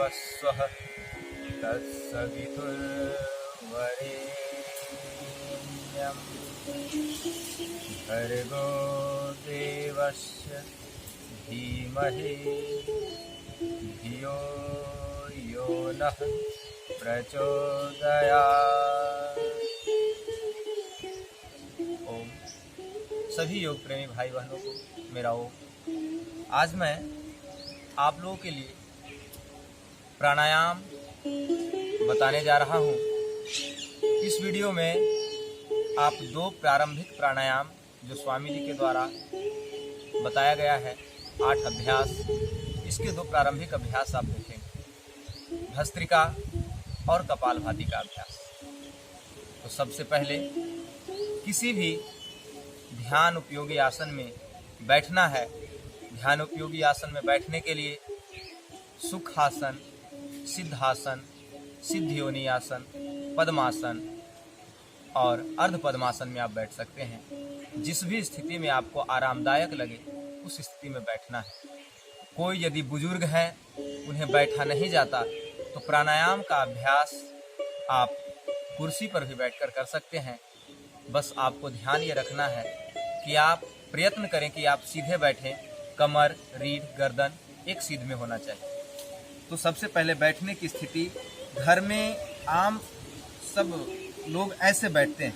स्वः तत्सवितुर्वरेण्यं भर्गो देवस्य धीमहि धियो यो नः प्रचोदयात्। ओम। सभी योग प्रेमी भाई बहनों को मेरा ओम। आज मैं आप लोगों के लिए प्राणायाम बताने जा रहा हूँ। इस वीडियो में आप दो प्रारंभिक प्राणायाम जो स्वामी जी के द्वारा बताया गया है 8 अभ्यास, इसके दो प्रारंभिक अभ्यास आप देखेंगे, भस्त्रिका और कपालभाति का अभ्यास। तो सबसे पहले किसी भी ध्यान उपयोगी आसन में बैठना है। ध्यान उपयोगी आसन में बैठने के लिए सुखासन, सिद्धासन, सिद्ध योनि आसन, पद्मासन और अर्ध पद्मासन में आप बैठ सकते हैं। जिस भी स्थिति में आपको आरामदायक लगे उस स्थिति में बैठना है। कोई यदि बुजुर्ग हैं, उन्हें बैठा नहीं जाता, तो प्राणायाम का अभ्यास आप कुर्सी पर भी बैठकर कर सकते हैं। बस आपको ध्यान ये रखना है कि आप प्रयत्न करें कि आप सीधे बैठें। कमर, रीढ़, गर्दन एक सीध में होना चाहिए। तो सबसे पहले बैठने की स्थिति, घर में आम सब लोग ऐसे बैठते हैं,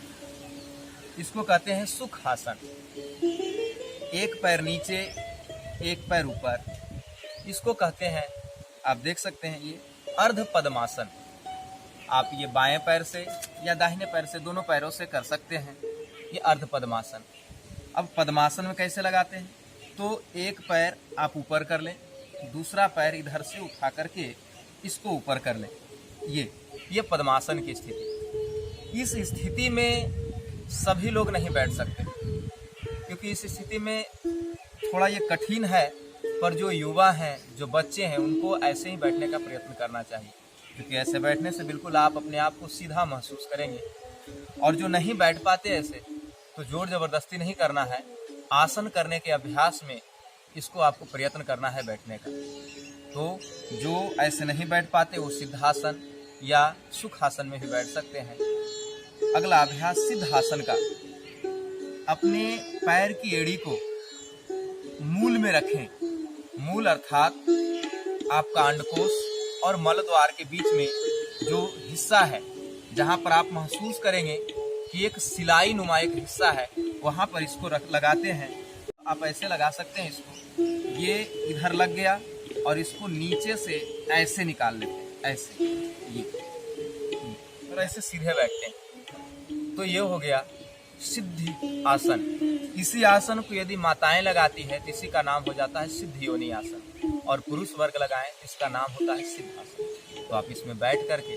इसको कहते हैं सुखासन। एक पैर नीचे, एक पैर ऊपर, इसको कहते हैं, आप देख सकते हैं, ये अर्ध पद्मासन। आप ये बाएं पैर से या दाहिने पैर से, दोनों पैरों से कर सकते हैं, ये अर्ध पद्मासन। अब पद्मासन में कैसे लगाते हैं? तो एक पैर आप ऊपर कर लें, दूसरा पैर इधर से उठा करके इसको ऊपर कर लें। ये पद्मासन की स्थिति। इस स्थिति में सभी लोग नहीं बैठ सकते, क्योंकि इस स्थिति में थोड़ा ये कठिन है। पर जो युवा हैं, जो बच्चे हैं, उनको ऐसे ही बैठने का प्रयत्न करना चाहिए, क्योंकि ऐसे बैठने से बिल्कुल आप अपने आप को सीधा महसूस करेंगे। और जो नहीं बैठ पाते ऐसे, तो जोर जबरदस्ती नहीं करना है। आसन करने के अभ्यास में इसको आपको प्रयत्न करना है बैठने का। तो जो ऐसे नहीं बैठ पाते वो सिद्धासन या सुखासन में भी बैठ सकते हैं। अगला अभ्यास सिद्धासन का। अपने पैर की एड़ी को मूल में रखें। मूल अर्थात आपका अंडकोश और मल द्वार के बीच में जो हिस्सा है, जहां पर आप महसूस करेंगे कि एक सिलाई नुमा एक हिस्सा है, वहां पर इसको लगाते हैं। आप ऐसे लगा सकते हैं इसको, ये इधर लग गया और इसको नीचे से ऐसे निकाल लेते हैं, ऐसे ये, और ऐसे सीधे बैठते हैं। तो ये हो गया सिद्धि आसन। इसी आसन को यदि माताएं लगाती है तो इसी का नाम हो जाता है सिद्ध योनि आसन, और पुरुष वर्ग लगाएं इसका नाम होता है सिद्धासन। तो आप इसमें बैठ करके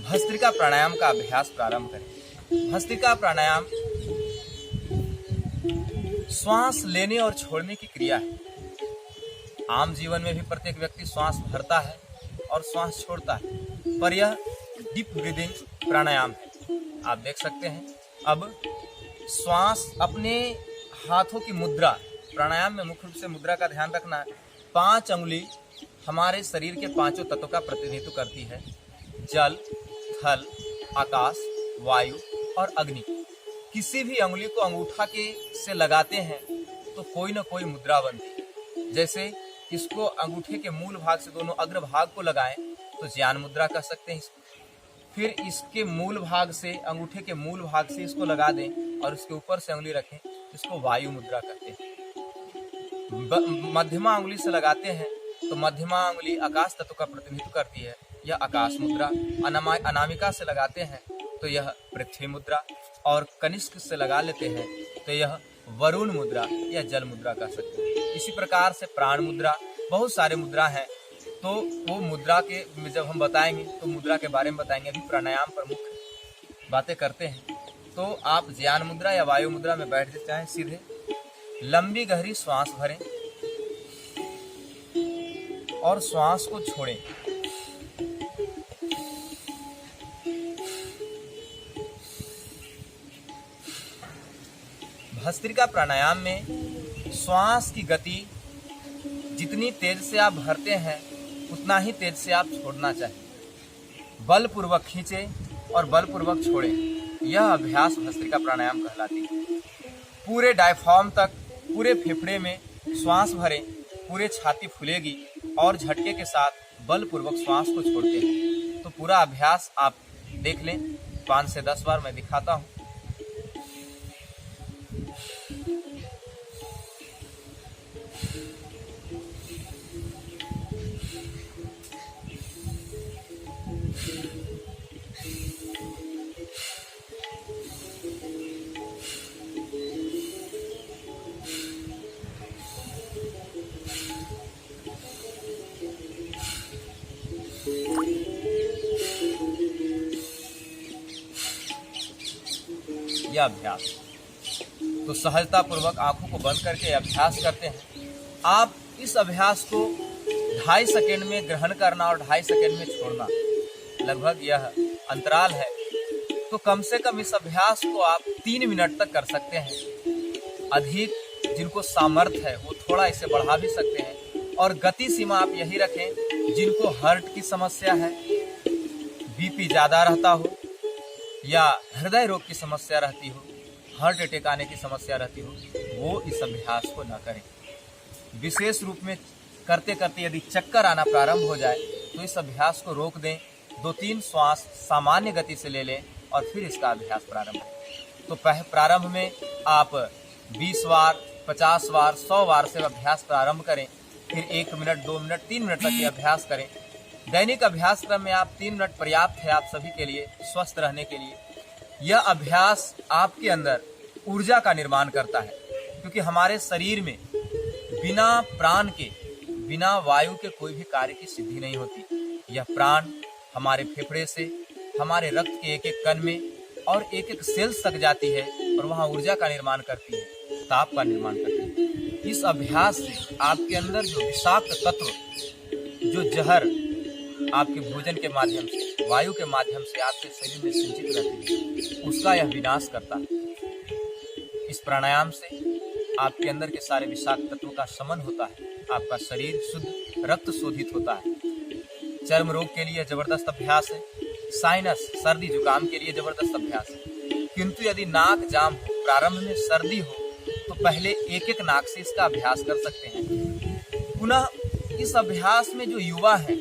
भस्त्रिका प्राणायाम का अभ्यास प्रारंभ करें। भस्त्रिका प्राणायाम श्वास लेने और छोड़ने की क्रिया है। आम जीवन में भी प्रत्येक व्यक्ति श्वास भरता है और श्वास छोड़ता है, पर यह डीप ब्रीदिंग प्राणायाम है। आप देख सकते हैं। अब श्वास, अपने हाथों की मुद्रा, प्राणायाम में मुख्य रूप से मुद्रा का ध्यान रखना है। 5 अंगुली हमारे शरीर के 5 तत्वों का प्रतिनिधित्व करती है: जल, थल, आकाश, वायु और अग्नि। किसी भी अंगुली को अंगूठा के से लगाते हैं तो कोई ना कोई मुद्रा बनती है। जैसे इसको अंगूठे के मूल भाग से दोनों अग्र भाग को लगाएं तो ज्ञान मुद्रा कर सकते हैं इसको। फिर इसके मूल भाग से, अंगूठे के मूल भाग से इसको लगा दें और इसके ऊपर से अंगुली रखें, इसको वायु मुद्रा कहते हैं। मध्यमा अंगुली से लगाते हैं तो मध्यमा अंगुली आकाश तत्व का प्रतिनिधित्व करती है, यह आकाश मुद्रा। अनामिका से लगाते हैं तो यह पृथ्वी मुद्रा, और कनिष्क से लगा लेते हैं तो यह वरुण मुद्रा या जल मुद्रा कह सकते हैं। इसी प्रकार से प्राण मुद्रा, बहुत सारे मुद्रा हैं। तो वो मुद्रा के जब हम बताएंगे तो मुद्रा के बारे में बताएंगे। अभी प्राणायाम पर मुख्य बातें करते हैं। तो आप ज्ञान मुद्रा या वायु मुद्रा में बैठ जाते हैं सीधे। लंबी गहरी श्वास भरें और श्वास को छोड़ें। भस्त्रिका प्राणायाम में श्वास की गति जितनी तेज से आप भरते हैं उतना ही तेज से आप छोड़ना चाहिए। बलपूर्वक खींचें और बलपूर्वक छोड़ें। यह अभ्यास भस्त्रिका प्राणायाम कहलाती है। पूरे डायफ्राम तक, पूरे फेफड़े में श्वास भरें, पूरे छाती फूलेगी और झटके के साथ बलपूर्वक श्वास को छोड़ते हैं। तो पूरा अभ्यास आप देख लें, 5 से 10 बार मैं दिखाता हूँ। यह अभ्यास तो सहजता पूर्वक आंखों को बंद करके अभ्यास करते हैं। आप इस अभ्यास को 2.5 सेकेंड में ग्रहण करना और 2.5 सेकेंड में छोड़ना, लगभग यह अंतराल है। तो कम से कम इस अभ्यास को आप 3 मिनट तक कर सकते हैं। अधिक जिनको सामर्थ्य है वो थोड़ा इसे बढ़ा भी सकते हैं। और गति सीमा आप यही रखें, जिनको हार्ट की समस्या है, बीपी ज़्यादा रहता हो या हृदय रोग की समस्या रहती हो, हार्ट अटैक आने की समस्या रहती हो, वो इस अभ्यास को न करें। विशेष रूप में करते करते यदि चक्कर आना प्रारंभ हो जाए तो इस अभ्यास को रोक दें, 2-3 श्वास सामान्य गति से ले लें और फिर इसका अभ्यास प्रारंभ करें। तो प्रारंभ में आप 20 बार, 50 बार, 100 बार से अभ्यास प्रारंभ करें। फिर 1 मिनट, 2 मिनट, 3 मिनट तक ये अभ्यास करें। दैनिक अभ्यास क्रम में आप 3 मिनट पर्याप्त है आप सभी के लिए, स्वस्थ रहने के लिए। यह अभ्यास आपके अंदर ऊर्जा का निर्माण करता है, क्योंकि हमारे शरीर में बिना प्राण के, बिना वायु के कोई भी कार्य की सिद्धि नहीं होती। यह प्राण हमारे फेफड़े से हमारे रक्त के एक एक कण में और एक एक सेल्स तक जाती है और वहाँ ऊर्जा का निर्माण करती है, ताप का निर्माण करती है। इस अभ्यास से आपके अंदर जो विषाक्त तत्व, जो जहर आपके भोजन के माध्यम से, वायु के माध्यम से आपके शरीर में संचित रहती है, उसका यह विनाश करता है। इस प्राणायाम से आपके अंदर के सारे विषाक्त तत्वों का शमन होता है, आपका शरीर शुद्ध रक्त शोधित होता है। चर्म रोग के लिए जबरदस्त अभ्यास है, साइनस, सर्दी जुकाम के लिए जबरदस्त अभ्यास है। किंतु यदि नाक जाम हो, प्रारंभ में सर्दी हो, तो पहले एक एक नाक से इसका अभ्यास कर सकते हैं। पुनः इस अभ्यास में जो युवा है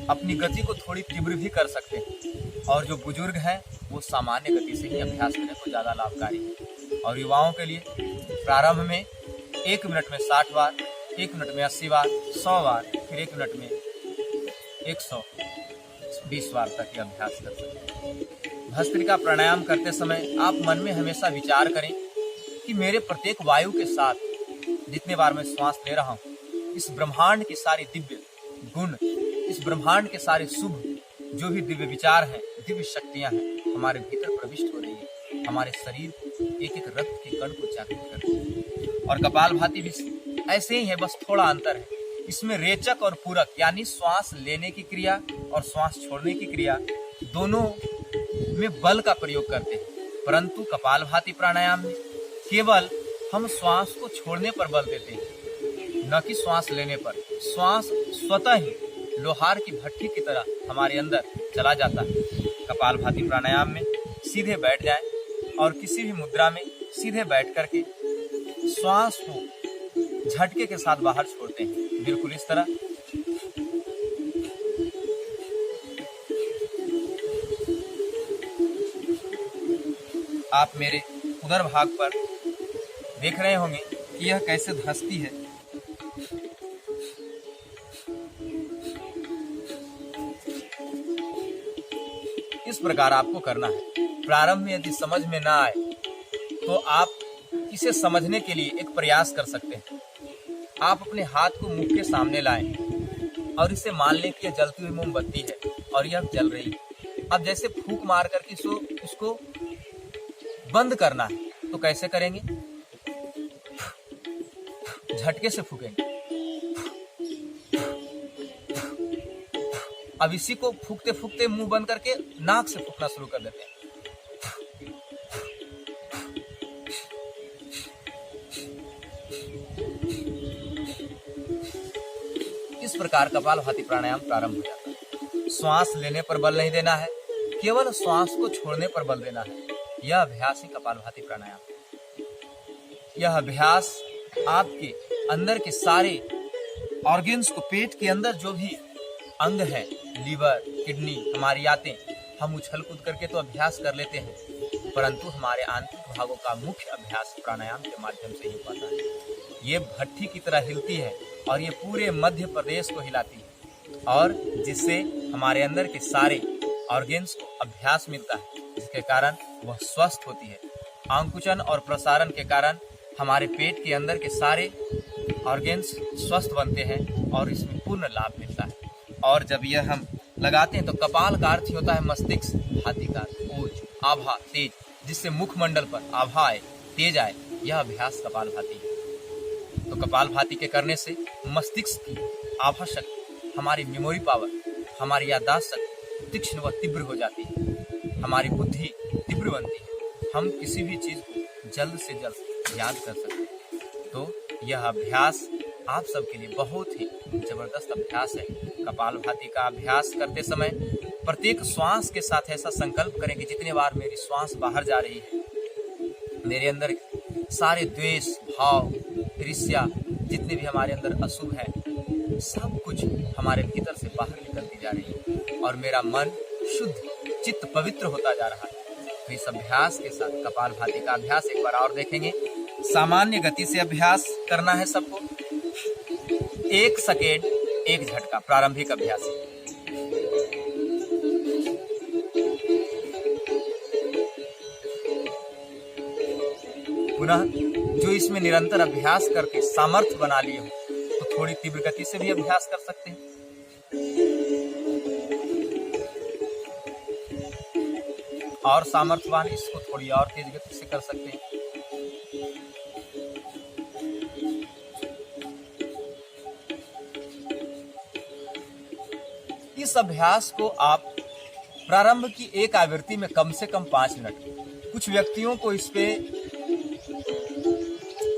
अपनी गति को थोड़ी तीव्र भी कर सकते हैं, और जो बुजुर्ग हैं वो सामान्य गति से ही अभ्यास करें तो ज़्यादा लाभकारी है। और युवाओं के लिए प्रारंभ में 1 मिनट में 60 बार, 1 मिनट में 80 बार, 100 बार, फिर 1 मिनट में 120 बार तक ये अभ्यास कर सकते हैं। भस्त्रिका प्राणायाम करते समय आप मन में हमेशा विचार करें कि मेरे प्रत्येक वायु के साथ जितने बार मैं श्वास ले रहा हूँ, इस ब्रह्मांड की सारी दिव्य गुण, इस ब्रह्मांड के सारे शुभ जो भी दिव्य विचार हैं, दिव्य शक्तियां हैं, हमारे भीतर प्रविष्ट हो रही है, हमारे शरीर एक एक रक्त के कण को जागृत कर रही है। और कपालभाति भी ऐसे ही है, बस थोड़ा अंतर है। इसमें रेचक और पूरक यानी श्वास लेने की क्रिया और श्वास छोड़ने की क्रिया दोनों में बल का प्रयोग करते हैं, परंतु कपालभाति प्राणायाम में केवल हम श्वास को छोड़ने पर बल देते हैं, न कि श्वास लेने पर। श्वास स्वतः ही लोहार की भट्ठी की तरह हमारे अंदर चला जाता है। कपालभाति प्राणायाम में सीधे बैठ जाएं और किसी भी मुद्रा में सीधे बैठ करके श्वास को झटके के साथ बाहर छोड़ते हैं, बिल्कुल इस तरह। आप मेरे उदर भाग पर देख रहे होंगे कि यह कैसे धंसती है। इस प्रकार आपको करना है। प्रारंभ में यदि समझ में ना आए तो आप इसे समझने के लिए एक प्रयास कर सकते हैं। आप अपने हाथ को मुख के सामने लाएं और इसे मान लें कि यह जलती हुई मोमबत्ती है और यह जल रही है। अब जैसे फूंक मार करके उसको बंद करना है तो कैसे करेंगे? झटके से फूकेंगे। अब इसी को फूकते फूकते मुंह बंद करके नाक से फूकना शुरू कर देते हैं। इस प्रकार कपालभाति प्राणायाम प्रारंभ हो जाता है। श्वास लेने पर बल नहीं देना है, केवल श्वास को छोड़ने पर बल देना है। यह अभ्यास ही कपालभाति प्राणायाम। यह अभ्यास आपके अंदर के सारे ऑर्गन्स को, पेट के अंदर जो भी अंग है, लीवर, किडनी, हमारी आंतें, हम उछल कूद करके तो अभ्यास कर लेते हैं, परंतु हमारे आंतरिक भागों का मुख्य अभ्यास प्राणायाम के माध्यम से ही पाता है। ये भट्ठी की तरह हिलती है और ये पूरे मध्य प्रदेश को हिलाती है, और जिससे हमारे अंदर के सारे ऑर्गन्स को अभ्यास मिलता है, जिसके कारण वह स्वस्थ होती है। आंकुचन और प्रसारण के कारण हमारे पेट के अंदर के सारे ऑर्गन्स स्वस्थ बनते हैं और इसमें पूर्ण लाभ मिलता है। और जब यह हम लगाते हैं तो कपाल का अर्थ होता है मस्तिष्क, भाति का ओज, आभा, तेज, जिससे मुखमंडल पर आभा आए, तेज आए। यह अभ्यास कपालभाति है। तो कपालभाति के करने से मस्तिष्क की आभा शक्ति, हमारी मेमोरी पावर, हमारी याददाश्त शक्ति तीक्ष्ण व तीव्र हो जाती है, हमारी बुद्धि तीव्र बनती है, हम किसी भी चीज को जल्द से जल्द याद कर सकते हैं। तो यह अभ्यास आप सबके लिए बहुत ही जबरदस्त अभ्यास है। कपालभाति का अभ्यास करते समय प्रत्येक श्वास के साथ ऐसा संकल्प करें कि जितने बार मेरी श्वास बाहर जा रही है, मेरे अंदर सारे द्वेष, भाव, ईर्ष्या, जितने भी हमारे अंदर अशुभ है, सब कुछ हमारे भीतर से बाहर निकलती जा रही है और मेरा मन शुद्ध, चित्त पवित्र होता जा रहा है। तो इस अभ्यास के साथ कपालभाति का अभ्यास एक बार और देखेंगे। सामान्य गति से अभ्यास करना है सबको। 1 सेकेंड 1 झटका प्रारंभिक अभ्यास। पुनः जो इसमें निरंतर अभ्यास करके सामर्थ्य बना लिए हो तो थोड़ी तीव्र गति से भी अभ्यास कर सकते हैं। और सामर्थ्यवान इसको थोड़ी और तेज गति से कर सकते हैं। इस अभ्यास को आप प्रारंभ की एक आवृत्ति में कम से कम 5 मिनट। कुछ व्यक्तियों को इस पे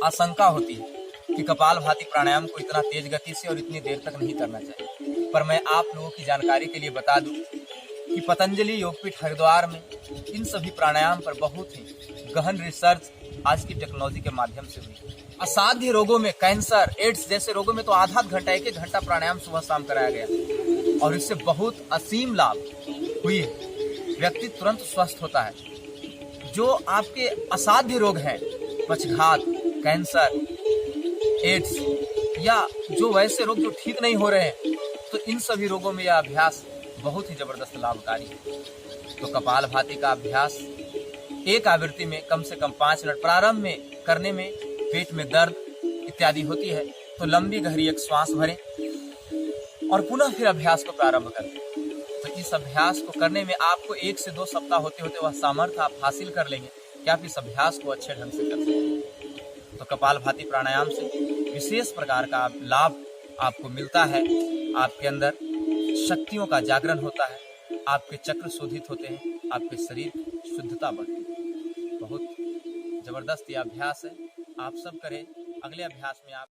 आशंका होती है कि कपालभाति प्राणायाम को इतना तेज गति से और इतनी देर तक नहीं करना चाहिए, पर मैं आप लोगों की जानकारी के लिए बता दूं कि पतंजलि योगपीठ हरिद्वार में इन सभी प्राणायाम पर बहुत ही गहन रिसर्च आज की टेक्नोलॉजी के माध्यम से हुई। असाध्य रोगों में, कैंसर, एड्स जैसे रोगों में तो आधा घंटा, 1-1 घंटा प्राणायाम सुबह शाम कराया गया और इससे बहुत असीम लाभ हुई है। व्यक्ति तुरंत स्वस्थ होता है। जो आपके असाध्य रोग हैं, पक्षघात, कैंसर, एड्स या जो वैसे रोग जो ठीक नहीं हो रहे हैं, तो इन सभी रोगों में यह अभ्यास बहुत ही जबरदस्त लाभकारी है। तो कपालभाति का अभ्यास एक आवृत्ति में कम से कम 5 मिनट। प्रारंभ में करने में पेट में दर्द इत्यादि होती है, तो लंबी गहरी एक श्वास भरें और पुनः फिर अभ्यास को प्रारंभ करें। तो इस अभ्यास को करने में आपको 1 से 2 सप्ताह होते होते वह सामर्थ्य आप हासिल कर लेंगे कि आप इस अभ्यास को अच्छे ढंग से कर सकें। तो कपालभाति प्राणायाम से विशेष प्रकार का लाभ आपको मिलता है। आपके अंदर शक्तियों का जागरण होता है, आपके चक्र शोधित होते हैं, आपके शरीर की शुद्धता बढ़ती है। बहुत जबरदस्त यह अभ्यास है, आप सब करें। अगले अभ्यास में आप